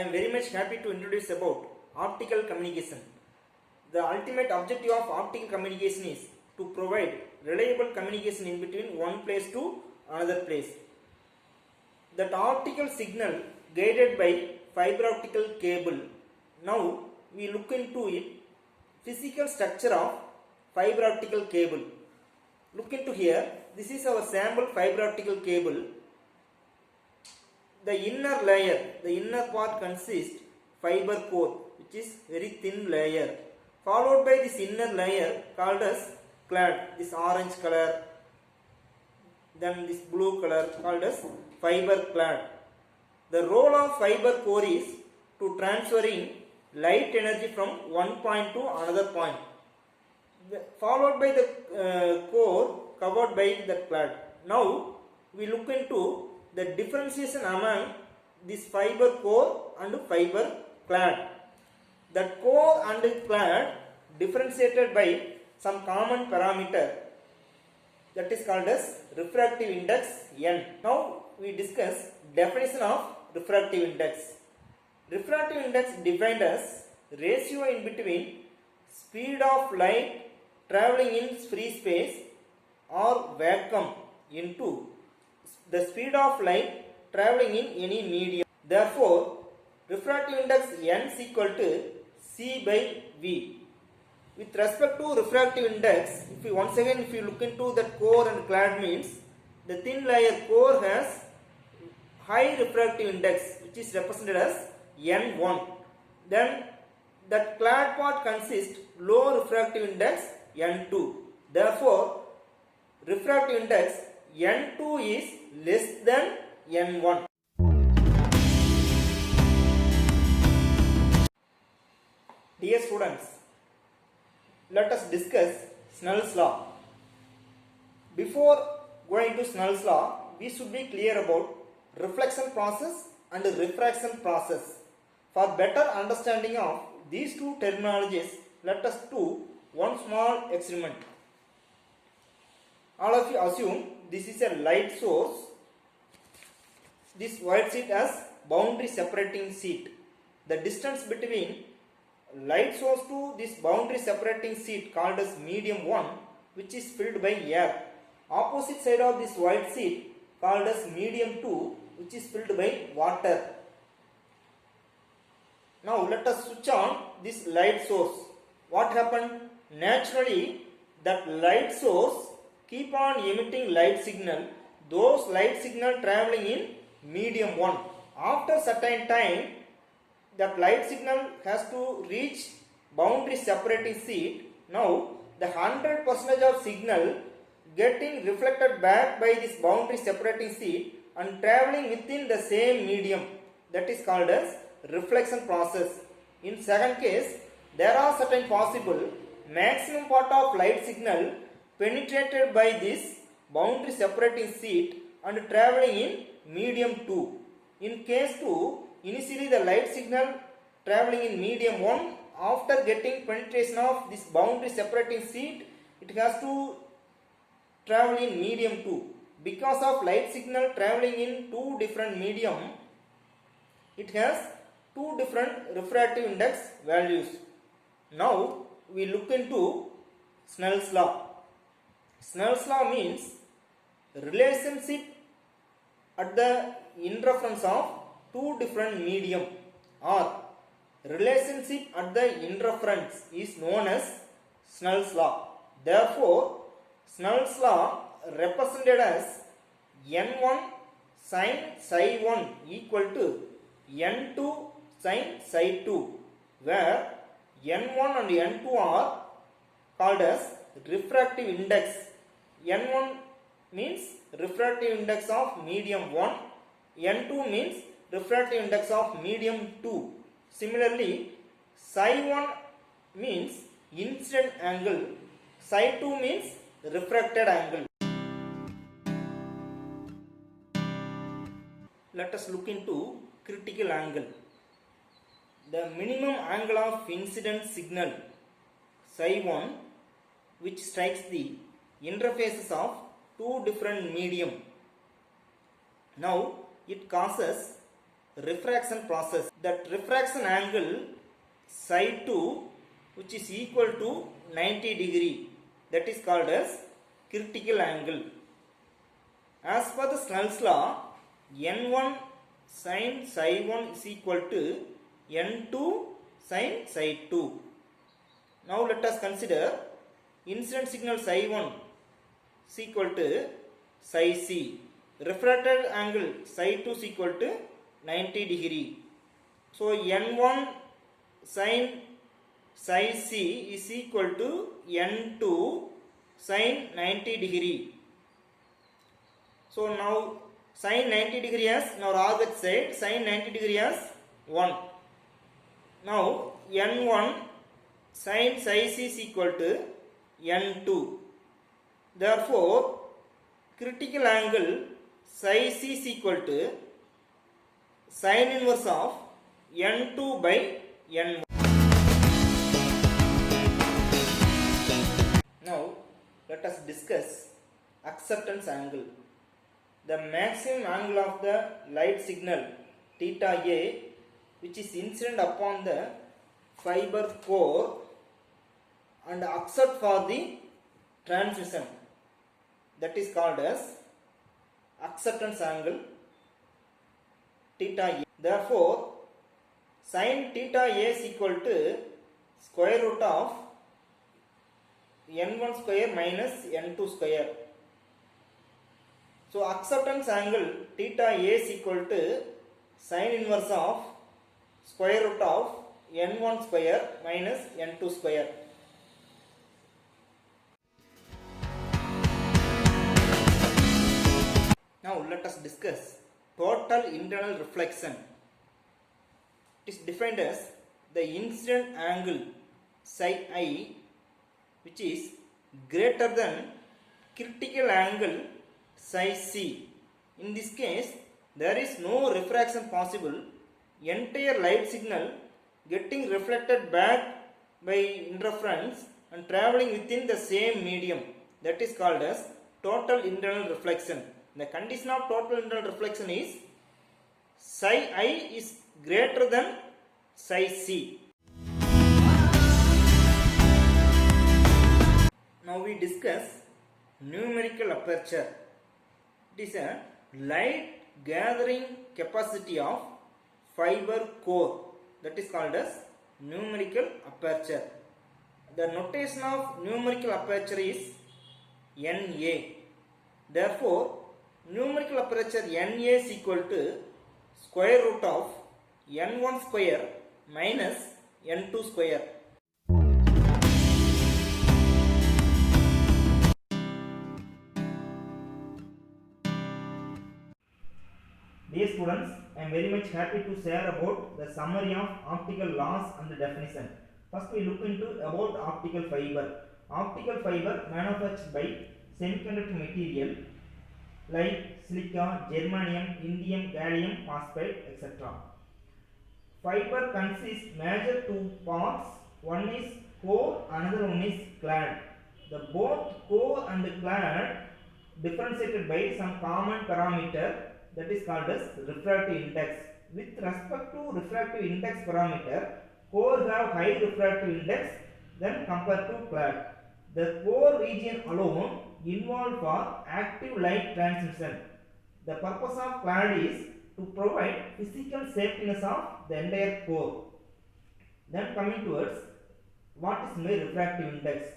am very much happy to introduce about optical communication. The ultimate objective of optical communication is to provide reliable communication in between one place to another place. That optical signal guided by fiber optical cable. Now we look into it, physical structure of fiber optical cable. Look into here, this is our sample fiber optical cable. The inner layer, the inner part consists fiber core, which is very thin layer, followed by this inner layer called as clad, this orange color, then this blue color called as fiber clad. The role of fiber core is to transferring light energy from one point to another point, followed by the core covered by the clad. Now we look into the differentiation among this fiber core and fiber clad. That core and clad differentiated by some common parameter, that is called as refractive index N. Now we discuss definition of refractive index. Refractive index defined as ratio in between speed of light traveling in free space or vacuum into the speed of light traveling in any medium. Therefore, refractive index N is equal to C by V. With respect to refractive index, if you once again if you look into that core and clad means the thin layer core has high refractive index, which is represented as N1. Then that clad part consists low refractive index N2. Therefore, refractive index N2 is less than N1. Dear students, let us discuss Snell's law. Before going to Snell's law, we should be clear about reflection process and refraction process. For better understanding of these two terminologies, let us do one small experiment. All of you assume this is a light source. This white sheet has boundary separating sheet. The distance between light source to this boundary separating sheet called as medium 1, which is filled by air. Opposite side of this white sheet called as medium 2, which is filled by water. Now let us switch on this light source. What happened? Naturally, that light source keep on emitting light signal. Those light signal traveling in medium 1. After certain time, that light signal has to reach boundary separating sheet. Now the 100% of signal getting reflected back by this boundary separating sheet and traveling within the same medium, that is called as reflection process. In second case, there are certain possible maximum part of light signal penetrated by this boundary separating sheet and traveling in medium 2. In case 2, initially the light signal traveling in medium 1, after getting penetration of this boundary separating sheet, it has to travel in medium 2. Because of light signal traveling in two different medium, it has two different refractive index values. Now we look into Snell's law. Snell's law means relationship at the interference of two different medium, or relationship at the interference is known as Snell's law. Therefore, Snell's law represented as N1 sin psi 1 equal to N2 sin psi 2, where N1 and N2 are called as refractive index. N1 means refractive index of medium 1, N2 means refractive index of medium 2. Similarly, psi 1 means incident angle, psi 2 means refracted angle. Let us look into critical angle. The minimum angle of incident signal psi 1, which strikes the interfaces of two different medium. Now it causes refraction process. That refraction angle psi 2 which is equal to 90 degree, that is called as critical angle. As per the Snell's law, n1 sin psi 1 is equal to n2 sin psi 2. Now let us consider incident signal psi 1 is equal to psi c. Refracted angle psi 2 is equal to 90 degree. So n1 sin psi c is equal to n2 sin 90 degree. So now sin 90 degree as now opposite side, sin 90 degree as 1. Now n1 sin psi c is equal to n2. Therefore critical angle psi c is equal to sin inverse of n2 by n1. Now let us discuss acceptance angle. The maximum angle of the light signal theta a which is incident upon the fiber core and accept for the transmission, that is called as acceptance angle theta a. Therefore sin theta a is equal to square root of n1 square minus n2 square. So acceptance angle theta a is equal to sin inverse of square root of n1 square minus n2 square. Now let us discuss total internal reflection. It is defined as the incident angle psi I which is greater than critical angle psi c. In this case there is no refraction possible. Entire light signal getting reflected back by interference and traveling within the same medium, that is called as total internal reflection. The condition of total internal reflection is psi I is greater than psi c. Now we discuss numerical aperture. It is a light gathering capacity of fiber core, that is called as numerical aperture. The notation of numerical aperture is NA. Therefore numerical aperture NA is equal to square root of n1 square minus n2 square. Dear students, I am very much happy to share about the summary of optical laws and definition. First we look into about optical fiber. Optical fiber manufactured by semiconductor material like silica, germanium, indium, gallium phosphide, etc. Fiber consists major two parts. One is core, another one is clad. The both core and clad differentiated by some common parameter, that is called as refractive index. With respect to refractive index parameter, core have high refractive index than compared to clad. The core region alone involved for active light transmission. The purpose of clad is to provide physical safetyness of the entire core. Then coming towards what is my refractive index,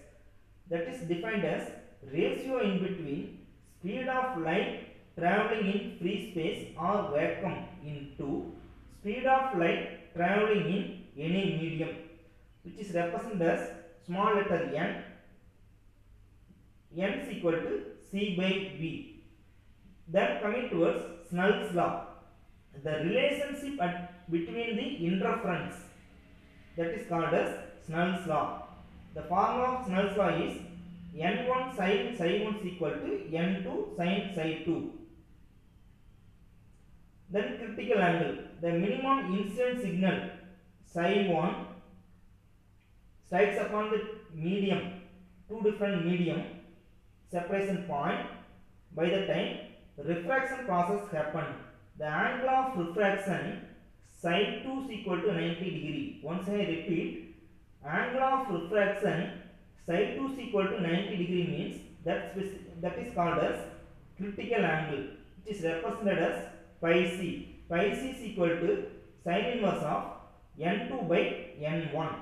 that is defined as ratio in between speed of light traveling in free space or vacuum into speed of light traveling in any medium, which is represented as small letter n. N is equal to C by V. Then coming towards Snell's law, the relationship between the interference, that is called as Snell's law. The formula of Snell's law is n1 sin psi 1 is equal to n2 sin psi 2. Then critical angle, the minimum incident signal psi 1 strikes upon the medium, two different medium separation point by the time refraction process happened. the angle of refraction side 2 is equal to 90 degree. Once I repeat, angle of refraction side 2 is equal to 90 degree means that is called as critical angle, which is represented as pi c. Pi c is equal to sin inverse of n2 by n1.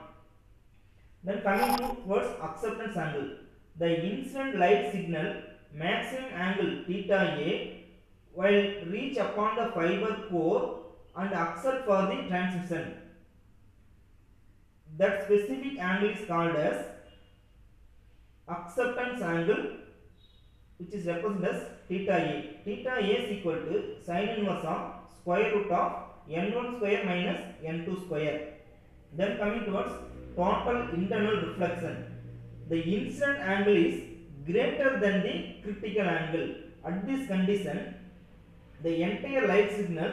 Then coming towards acceptance angle, the incident light signal maximum angle theta a will reach upon the fiber core and accept for the transmission. That specific angle is called as acceptance angle, which is represented as theta a. Theta a is equal to sin inverse of square root of n1 square minus n2 square. Then coming towards total internal reflection, the incident angle is greater than the critical angle. At this condition, the entire light signal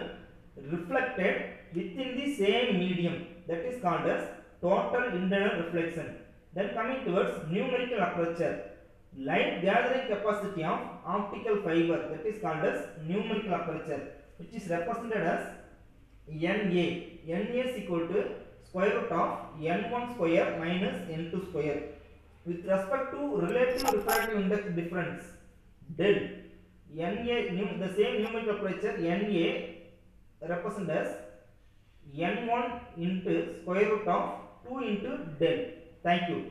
reflected within the same medium, that is called as total internal reflection. Then coming towards numerical aperture, light gathering capacity of optical fiber, that is called as numerical aperture, which is represented as Na. Na is equal to square root of n1 square minus n2 square. With respect to relative refractive index difference, del Na, the same numerical aperture Na represented as n1 into square root of 2 into del. Thank you.